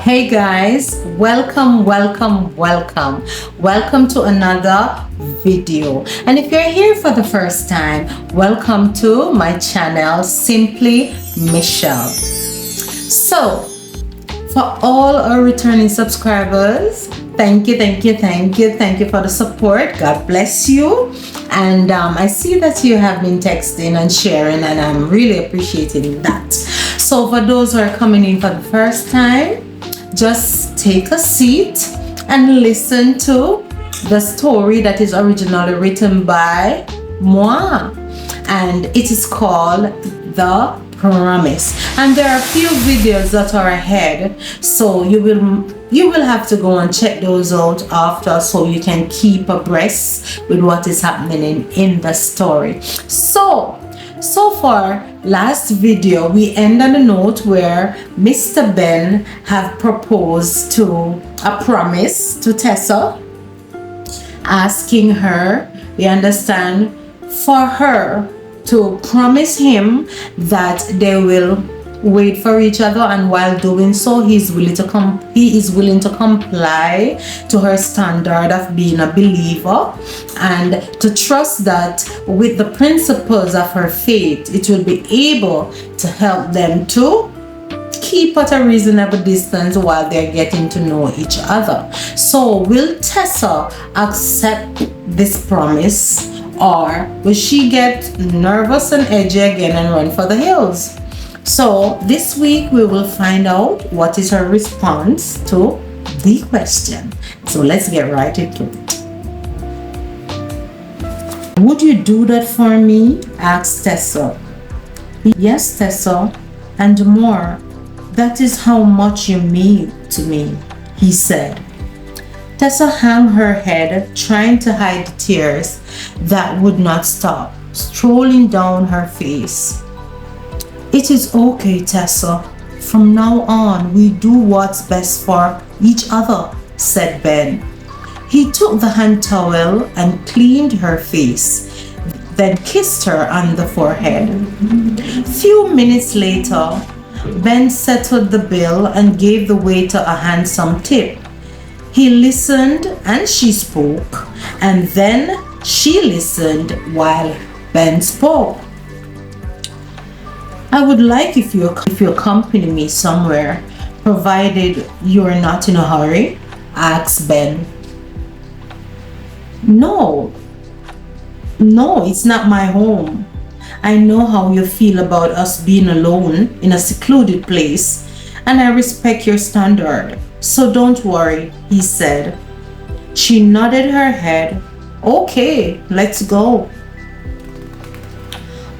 Hey guys, welcome to another video. And if you're here for the first time, welcome to my channel, Simply Michelle. So for all our returning subscribers, thank you for the support. God bless you. And I see that you have been texting and sharing, and I'm really appreciating that. So for those who are coming in for the first time, just take a seat and listen to the story that is originally written by moi, and it is called The Promise. And there are a few videos that are ahead, so you will have to go and check those out after, so you can keep abreast with what is happening in the story. So far, last video we end on a note where Mr. Ben have proposed to a promise to Tessa, asking her, you understand, for her to promise him that they will wait for each other, and while doing so he is willing to comply to her standard of being a believer, and to trust that with the principles of her faith it will be able to help them to keep at a reasonable distance while they're getting to know each other. So will Tessa accept this promise, or will she get nervous and edgy again and run for the hills? So this week we will find out what is her response to the question. So let's get right into it. Would you do that for me? Asked Tessa. Yes, Tessa, and more. That is how much you mean to me, he said. Tessa hung her head, trying to hide the tears that would not stop strolling down her face. It is okay, Tessa. From now on, we do what's best for each other, said Ben. He took the hand towel and cleaned her face, then kissed her on the forehead. Few minutes later, Ben settled the bill and gave the waiter a handsome tip. He listened and she spoke, and then she listened while Ben spoke. I would like if you accompany me somewhere, provided you're not in a hurry, asked Ben. No, it's not my home. I know how you feel about us being alone in a secluded place, and I respect your standard. So don't worry, he said. She nodded her head. Okay, let's go.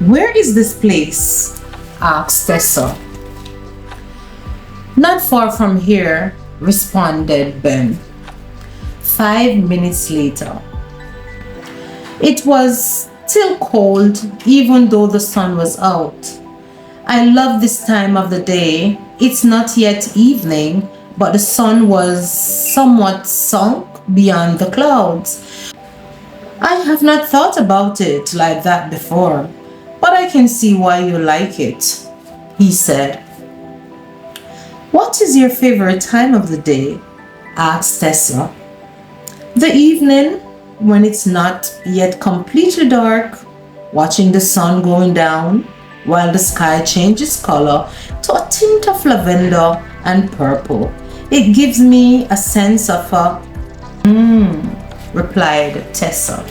Where is this place? Asked Tessa. Not far from here, responded Ben. 5 minutes later. It was still cold, even though the sun was out. I love this time of the day. It's not yet evening, but the sun was somewhat sunk beyond the clouds. I have not thought about it like that before, but I can see why you like it, he said. What is your favorite time of the day? Asked Tessa. The evening, when it's not yet completely dark, watching the sun going down while the sky changes color to a tint of lavender and purple. It gives me a sense of replied Tessa.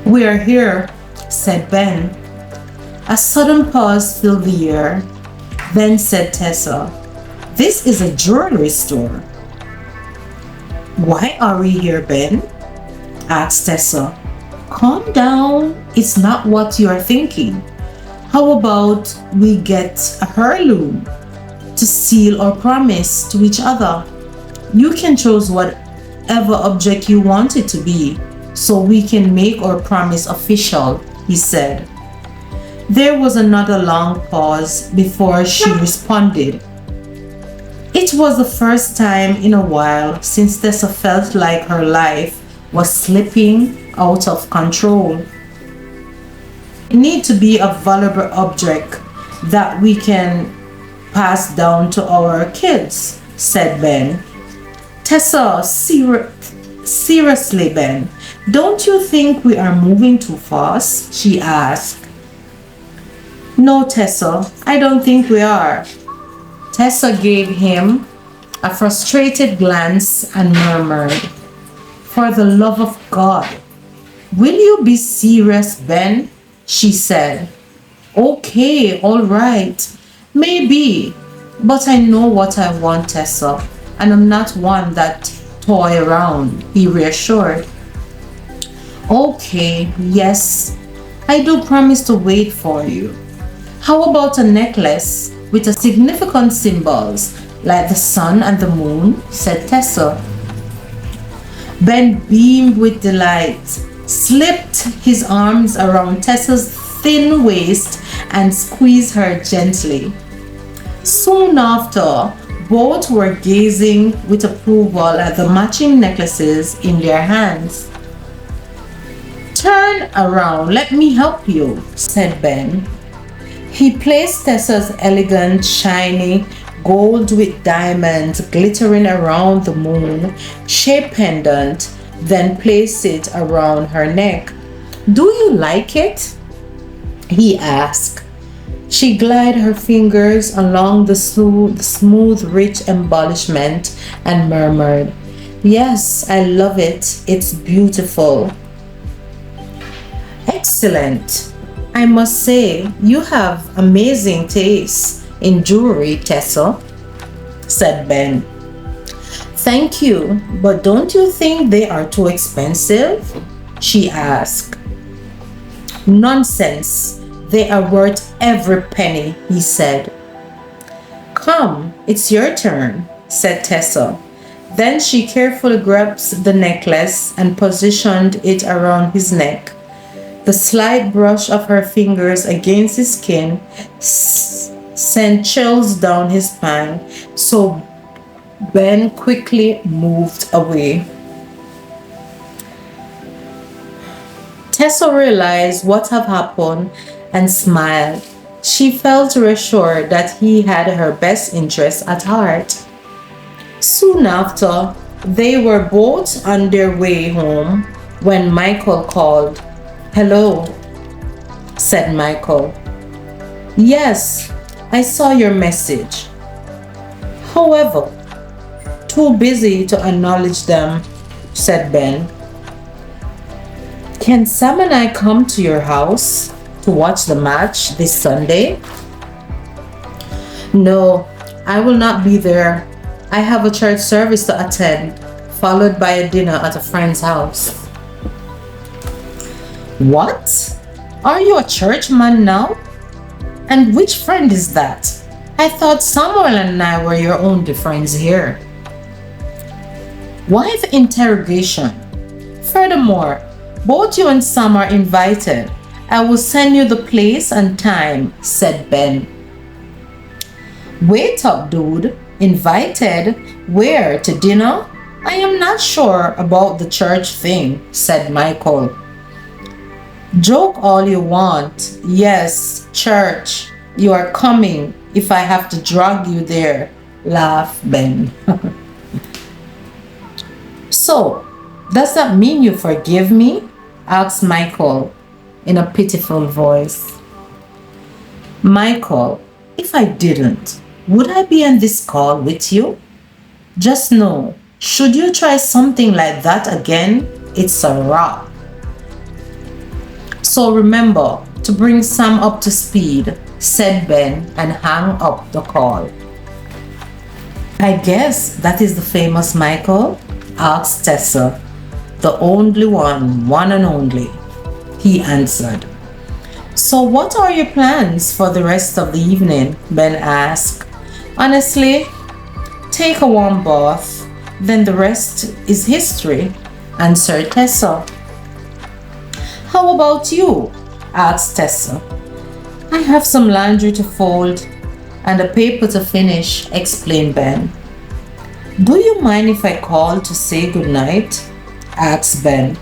We are here, said Ben. A sudden pause filled the air. Then said Tessa, this is a jewelry store. Why are we here, Ben? Asked Tessa. Calm down, it's not what you are thinking. How about we get a heirloom to seal our promise to each other? You can choose whatever object you want it to be, so we can make our promise official, he said. There was another long pause before she responded. It was the first time in a while since Tessa felt like her life was slipping out of control. It needs to be a valuable object that we can pass down to our kids, said Ben. Tessa, seriously, Ben, don't you think we are moving too fast? She asked. No, Tessa, I don't think we are. Tessa gave him a frustrated glance and murmured, For the love of God, will you be serious, Ben? She said. Okay, all right. Maybe, but I know what I want, Tessa, and I'm not one that toy around, he reassured. Okay, yes, I do promise to wait for you. How about a necklace with a significant symbols like the sun and the moon? Said Tessa. Ben beamed with delight, slipped his arms around Tessa's thin waist and squeezed her gently. Soon after, both were gazing with approval at the matching necklaces in their hands. Turn around, let me help you, said Ben. He placed Tessa's elegant, shiny, gold with diamonds glittering around the moon shaped pendant, then placed it around her neck. Do you like it? He asked. She glided her fingers along the smooth, rich embellishment and murmured, Yes, I love it. It's beautiful. Excellent. I must say, you have amazing taste in jewelry, Tessa, said Ben. Thank you, but don't you think they are too expensive? She asked. Nonsense. They are worth every penny, he said. Come, it's your turn, said Tessa. Then she carefully grasped the necklace and positioned it around his neck. The slight brush of her fingers against his skin sent chills down his spine, so Ben quickly moved away. Tessa realized what had happened and smiled. She felt reassured that he had her best interests at heart. Soon after, they were both on their way home when Michael called. Hello, said Michael. Yes, I saw your message. However, too busy to acknowledge them, said Ben. Can Sam and I come to your house to watch the match this Sunday? No, I will not be there. I have a church service to attend, followed by a dinner at a friend's house. What? Are you a church man now? And which friend is that? I thought Samuel and I were your only friends here. Why the interrogation? Furthermore, both you and Sam are invited. I will send you the place and time, said Ben. Wait up, dude. Invited? Where? To dinner? I am not sure about the church thing, said Michael. Joke all you want. Yes, church. You are coming if I have to drag you there, laughed Ben. So, does that mean you forgive me? Asked Michael in a pitiful voice. Michael, if I didn't, would I be on this call with you? Just know, should you try something like that again, it's a wrap. So remember to bring Sam up to speed, said Ben and hung up the call. I guess that is the famous Michael? Asked Tessa. The only one and only, he answered. So what are your plans for the rest of the evening? Ben asked. Honestly, take a warm bath, then the rest is history, answered Tessa. How about you? Asked Tessa. I have some laundry to fold and a paper to finish, explained Ben. Do you mind if I call to say goodnight? Asked Ben.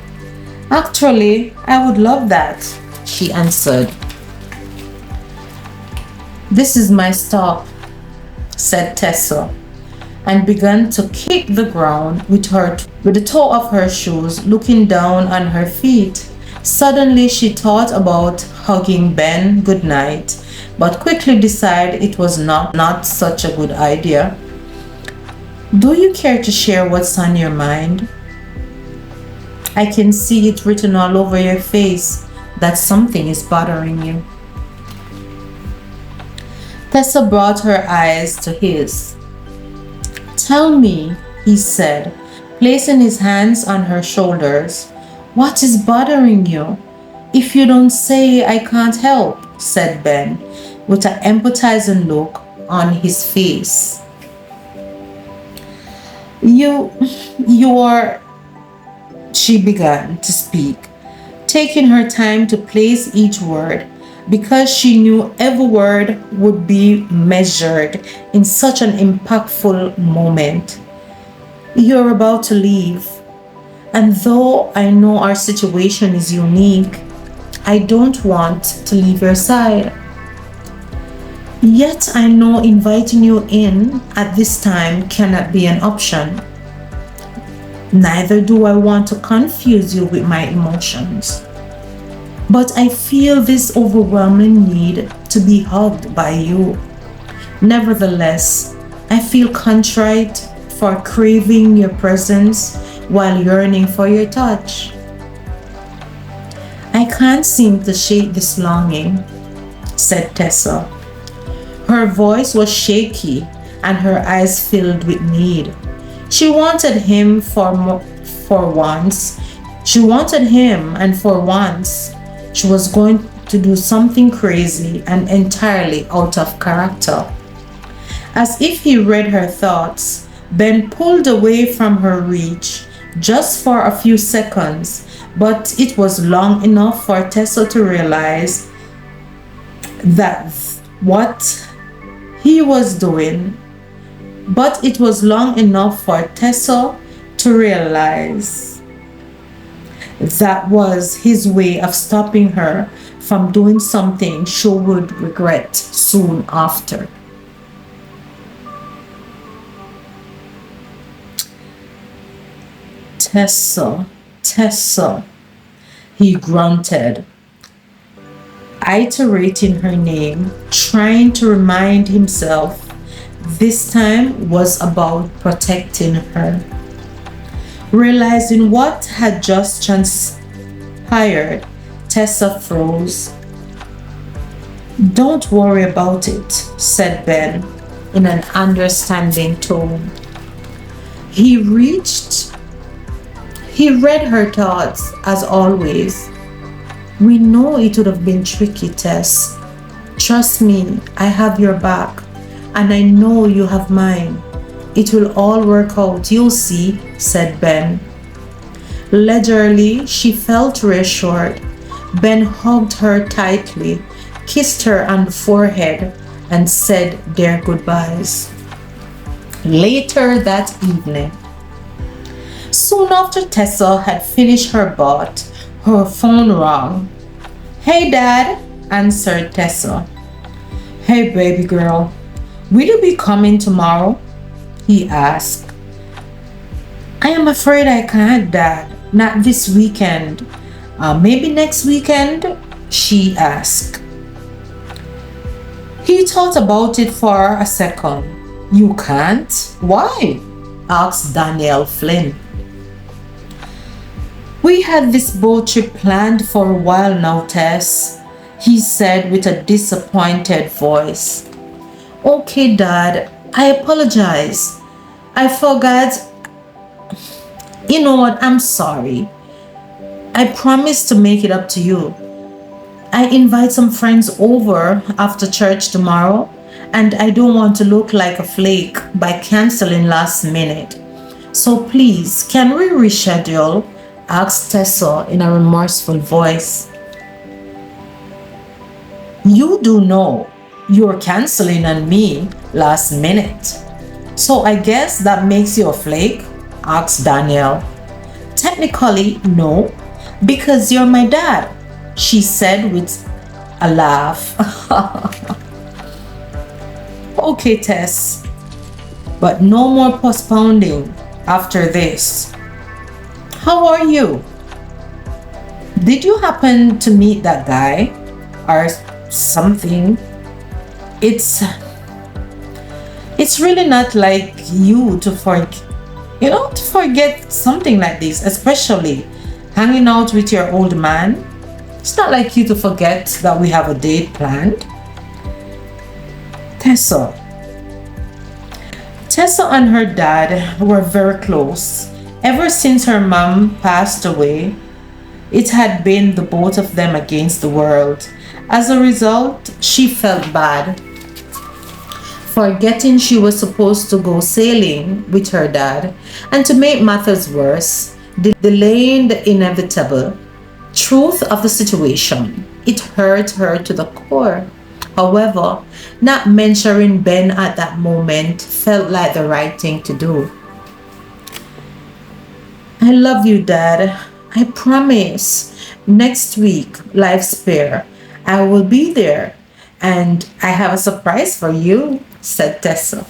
Actually, I would love that, she answered. This is my stop, said Tessa. and began to kick the ground with the toe of her shoes, looking down on her feet. Suddenly she thought about hugging Ben goodnight, but quickly decided it was not such a good idea. Do you care to share what's on your mind? I can see it written all over your face that something is bothering you. Tessa brought her eyes to his. Tell me, he said, placing his hands on her shoulders. What is bothering you? If you don't say, I can't help, said Ben, with an empathizing look on his face. You're, she began to speak, taking her time to place each word because she knew every word would be measured in such an impactful moment. You're about to leave, and though I know our situation is unique, I don't want to leave your side. Yet I know inviting you in at this time cannot be an option. Neither do I want to confuse you with my emotions. But I feel this overwhelming need to be hugged by you. Nevertheless, I feel contrite for craving your presence while yearning for your touch. I can't seem to shake this longing, said Tessa. Her voice was shaky and her eyes filled with need. She wanted him for once. She wanted him, and for once, she was going to do something crazy and entirely out of character. As if he read her thoughts, Ben pulled away from her reach just for a few seconds, but it was long enough for Tessa to realize that what he was doing. But it was long enough for Tessa to realize that was his way of stopping her from doing something she would regret soon after. Tessa, Tessa, he grunted, iterating her name, trying to remind himself this time was about protecting her. Realizing what had just transpired, Tessa froze. Don't worry about it, said Ben in an understanding tone. He read her thoughts as always. We know it would have been tricky, Tess. Trust me, I have your back, and I know you have mine. It will all work out, you'll see, said Ben. Leisurely, she felt reassured. Ben hugged her tightly, kissed her on the forehead, and said their goodbyes. Later that evening, soon after Tessa had finished her bath, her phone rang. Hey, Dad, answered Tessa. Hey, baby girl, will you be coming tomorrow? He asked. I am afraid I can't, Dad. Not this weekend. Maybe next weekend? She asked. He thought about it for a second. You can't? Why? Asked Daniel Flynn. We had this boat trip planned for a while now, Tess, he said with a disappointed voice. Okay, Dad, I apologize. I forgot. You know what? I'm sorry. I promise to make it up to you. I invite some friends over after church tomorrow, and I don't want to look like a flake by canceling last minute. So please, can we reschedule? Asked Tessa in a remorseful voice. You do know you're canceling on me last minute. So I guess that makes you a flake? Asked Danielle. Technically, no, because you're my dad, she said with a laugh. Okay, Tess, But no more postponing after this. How are you? Did you happen to meet that guy or something? It's really not like you to forget something like this, especially hanging out with your old man. It's not like you to forget that we have a date planned. Tessa and her dad were very close. Ever since her mom passed away, it had been the both of them against the world. As a result, she felt bad, forgetting she was supposed to go sailing with her dad, and to make matters worse, delaying the inevitable truth of the situation. It hurt her to the core. However, not mentoring Ben at that moment felt like the right thing to do. I love you, Dad. I promise. Next week, Life's Spare, I will be there. And I have a surprise for you, said Tessa.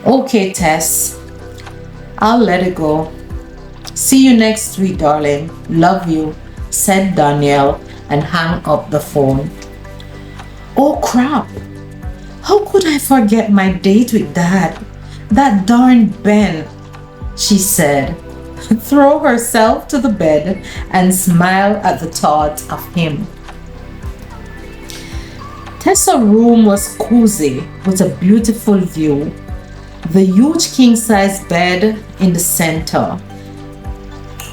Okay, Tess. I'll let it go. See you next week, darling. Love you, said Danielle and hung up the phone. Oh crap! How could I forget my date with Dad? That darn Ben, she said. Throw herself to the bed and smile at the thought of him. Tessa's room was cozy with a beautiful view. The huge king-size bed in the center,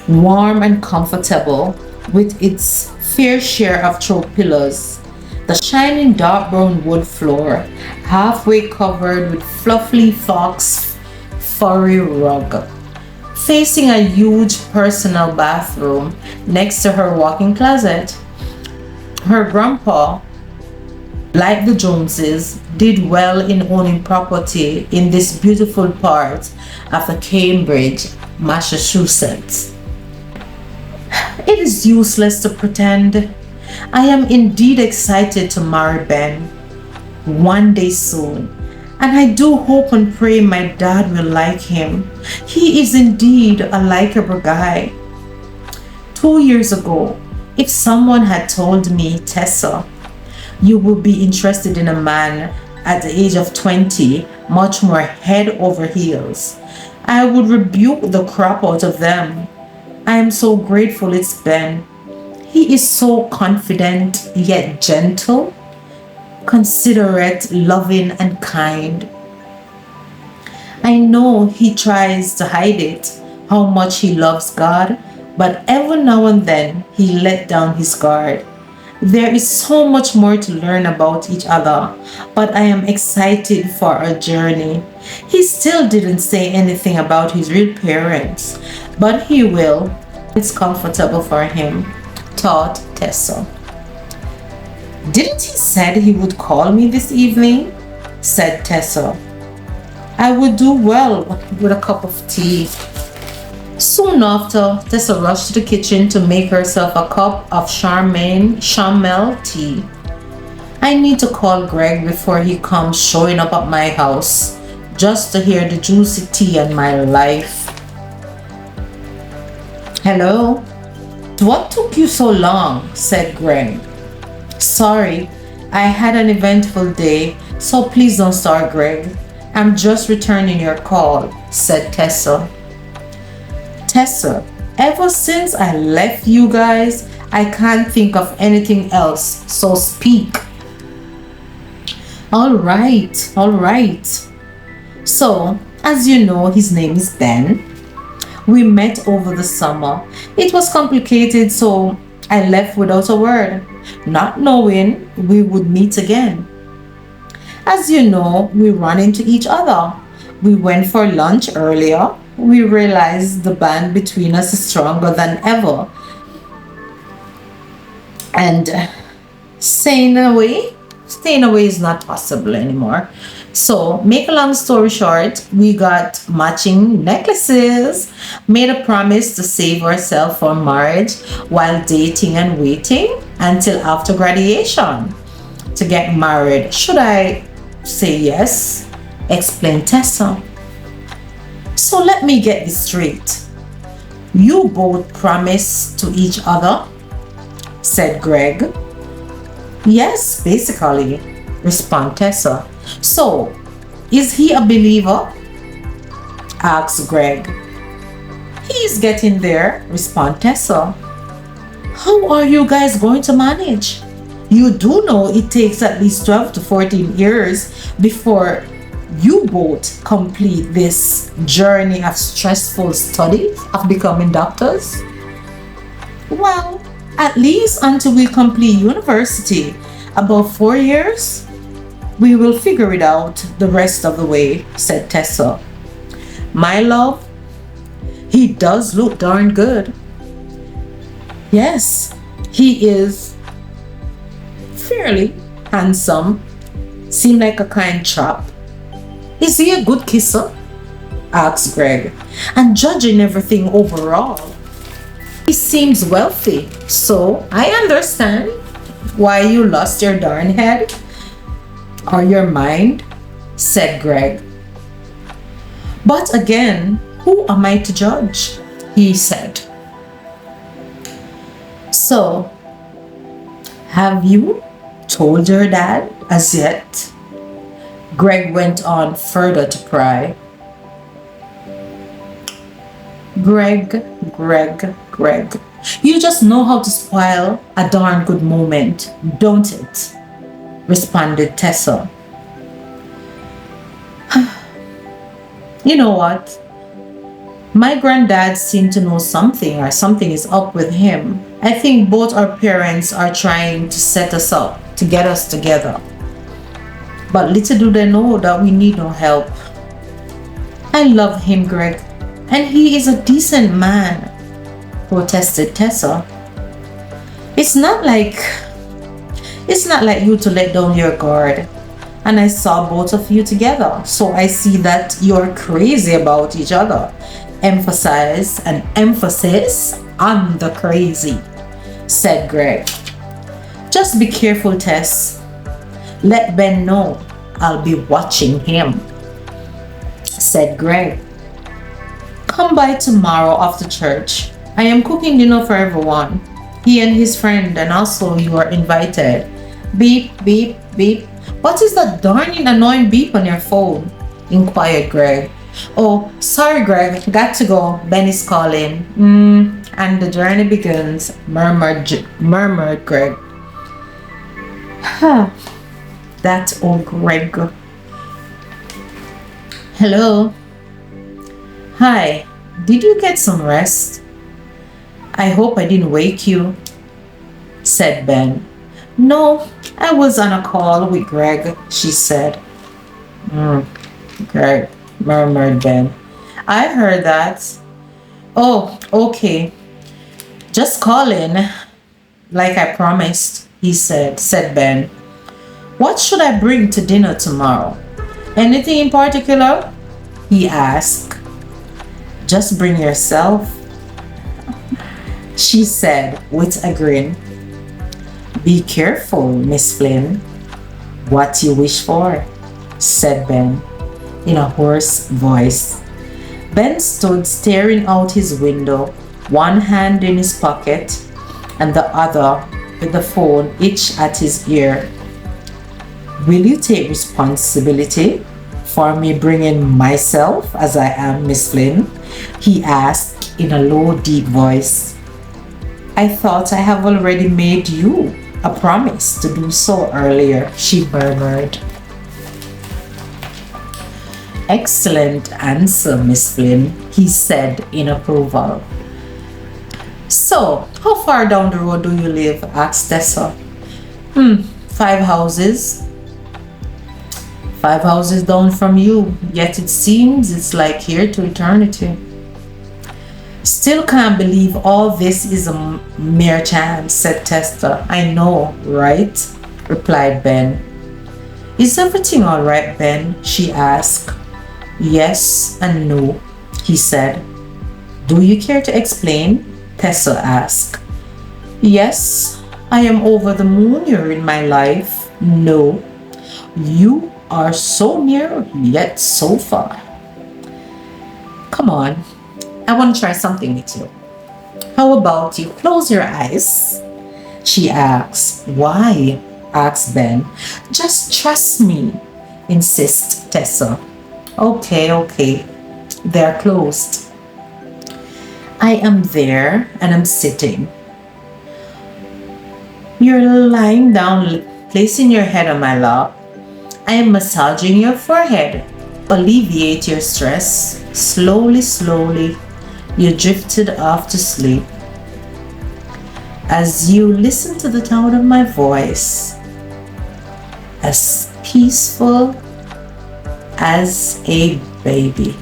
warm and comfortable with its fair share of throw pillows. The shining dark brown wood floor, halfway covered with fluffy fox furry rug. Facing a huge personal bathroom next to her walk-in closet. Her grandpa, like the Joneses, did well in owning property in this beautiful part of the Cambridge, Massachusetts. It is useless to pretend. I am indeed excited to marry Ben one day soon, and I do hope and pray my dad will like him. He is indeed a likable guy. 2 years ago, if someone had told me, Tessa, you will be interested in a man at the age of 20, much more head over heels, I would rebuke the crap out of them. I am so grateful it's Ben. He is so confident yet gentle, considerate, loving, and kind. I know he tries to hide it, how much he loves God, but every now and then he let down his guard. There is so much more to learn about each other, but I am excited for our journey. He still didn't say anything about his real parents, but he will. It's comfortable for him, thought Tessa. Didn't he said he would call me this evening? Said Tessa. I would do well with a cup of tea. Soon after, Tessa rushed to the kitchen to make herself a cup of chamomile tea. I need to call Greg before he comes showing up at my house, just to hear the juicy tea on my life. Hello? What took you so long? Said Greg. Sorry, I had an eventful day, so please don't start, Greg. I'm just returning your call, said Tessa. Tessa, ever since I left you guys, I can't think of anything else, so speak. All right. So, as you know, his name is Ben. We met over the summer. It was complicated, so I left without a word, not knowing we would meet again. As you know, we ran into each other. We went for lunch earlier. We realized the bond between us is stronger than ever. And staying away is not possible anymore. So, make a long story short, we got matching necklaces, made a promise to save ourselves for marriage while dating and waiting until after graduation to get married. Should I say yes? Explained Tessa. So let me get this straight. You both promised to each other? Said Greg. Yes, basically, responded Tessa. So, is he a believer? Asked Greg. He's getting there, responded Tessa. How are you guys going to manage? You do know it takes at least 12 to 14 years before you both complete this journey of stressful study of becoming doctors? Well, at least until we complete university, about 4 years. We will figure it out the rest of the way, said Tessa. My love, he does look darn good. Yes, he is fairly handsome, seemed like a kind chap. Is he a good kisser? Asked Greg. And judging everything overall, he seems wealthy, so I understand why you lost your darn head. Or your mind, said Greg. But again, who am I to judge? He said. So, have you told your dad as yet? Greg went on further to pry. Greg. You just know how to spoil a darn good moment, don't it? Responded Tessa. You know what? My granddad seemed to know something or something is up with him. I think both our parents are trying to set us up, to get us together. But little do they know that we need no help. I love him, Greg, and he is a decent man, protested Tessa. It's not like you to let down your guard. And I saw both of you together, so I see that you're crazy about each other. Emphasis on the crazy, said Greg. Just be careful, Tess. Let Ben know I'll be watching him, said Greg. Come by tomorrow after church. I am cooking dinner for everyone. He and his friend, and also you are invited. Beep, beep, beep. What is that darning annoying beep on your phone? Inquired Greg. Oh, sorry, Greg. Got to go. Ben is calling. And the journey begins, murmured Greg. That old Greg. Hello. Hi. Did you get some rest? I hope I didn't wake you, said Ben. No, I was on a call with Greg, she said. Greg, murmured Ben. I heard that. Oh, okay. Just calling, like I promised, said Ben. What should I bring to dinner tomorrow? Anything in particular? He asked. Just bring yourself, she said with a grin. Be careful, Miss Flynn. What you wish for, said Ben in a hoarse voice. Ben stood staring out his window, one hand in his pocket and the other with the phone itched at his ear. Will you take responsibility for me bringing myself as I am, Miss Flynn? He asked in a low, deep voice. I thought I have already made you a promise to do so earlier, she murmured. Excellent answer, Miss Flynn, he said in approval. So, how far down the road do you live? Asked Tessa. 5 houses. 5 houses down from you, yet it seems it's like here to eternity. Still can't believe all this is a mere chance, said Tessa. I know, right? Replied Ben. Is everything all right, Ben? She asked. Yes and no, he said. Do you care to explain? Tessa asked. Yes, I am over the moon you're in my life. No, you are so near yet so far. Come on, I want to try something with you. How about you close your eyes? She asks. Why? Asks Ben. Just trust me, insists Tessa. Okay, okay. They're closed. I am there and I'm sitting. You're lying down, placing your head on my lap. I am massaging your forehead. Alleviate your stress. Slowly, slowly, you drifted off to sleep. As you listen to the tone of my voice, as peaceful as a baby.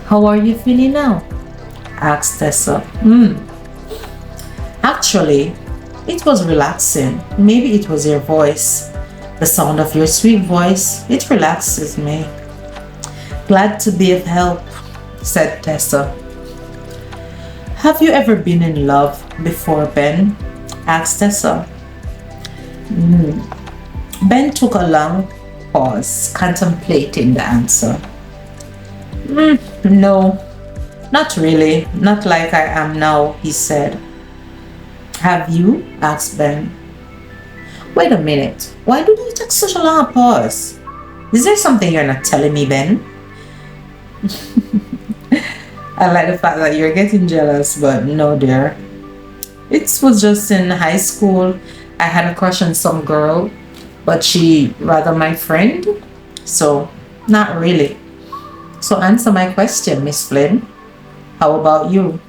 How are you feeling now? Asked Tessa. Actually, it was relaxing. Maybe it was your voice. The sound of your sweet voice, it relaxes me. Glad to be of help, said Tessa. Have you ever been in love before, Ben? Asked Tessa. Ben took a long pause, contemplating the answer. No, not really. Not like I am now, he said. Have you? Asked Ben. Wait a minute. Why do you take such a long pause? Is there something you're not telling me, Ben? I like the fact that you're getting jealous, but no, dear. It was just in high school. I had a crush on some girl, but she rather my friend. So, not really. So answer my question, Miss Flynn. How about you?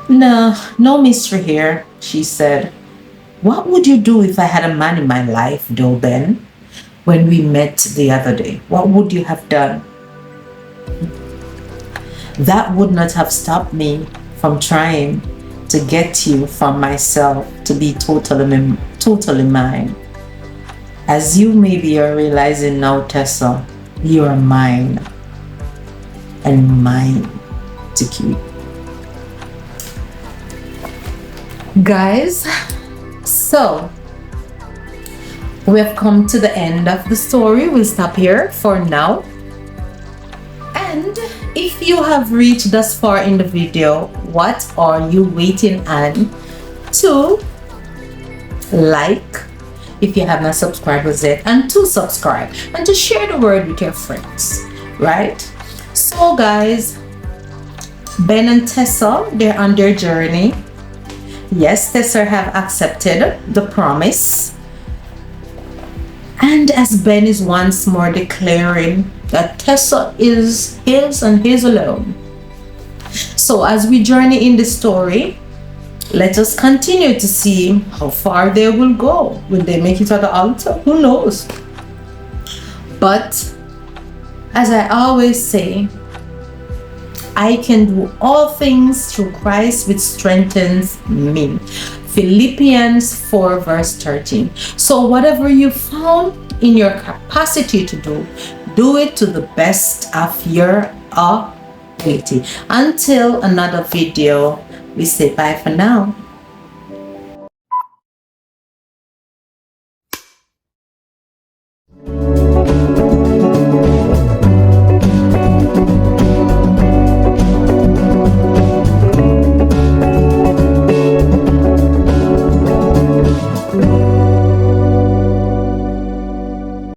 No mystery here, she said. What would you do if I had a man in my life, though, Ben? When we met the other day, what would you have done? That would not have stopped me from trying to get you from myself to be totally mine. As you maybe are realizing now, Tessa, you are mine and mine to keep. Guys, so we have come to the end of the story. We'll stop here for now. And if you have reached thus far in the video, what are you waiting on to like if you have not subscribed yet, and to subscribe and to share the word with your friends, right? So guys, Ben and Tessa, they're on their journey. Yes, Tessa have accepted the promise. And as Ben is once more declaring that Tessa is his and his alone. So as we journey in the story, let us continue to see how far they will go. Will they make it to the altar? Who knows? But as I always say, I can do all things through Christ which strengthens me. Philippians 4 verse 13. So whatever you found in your capacity to do it to the best of your ability. Until another video, we say bye for now.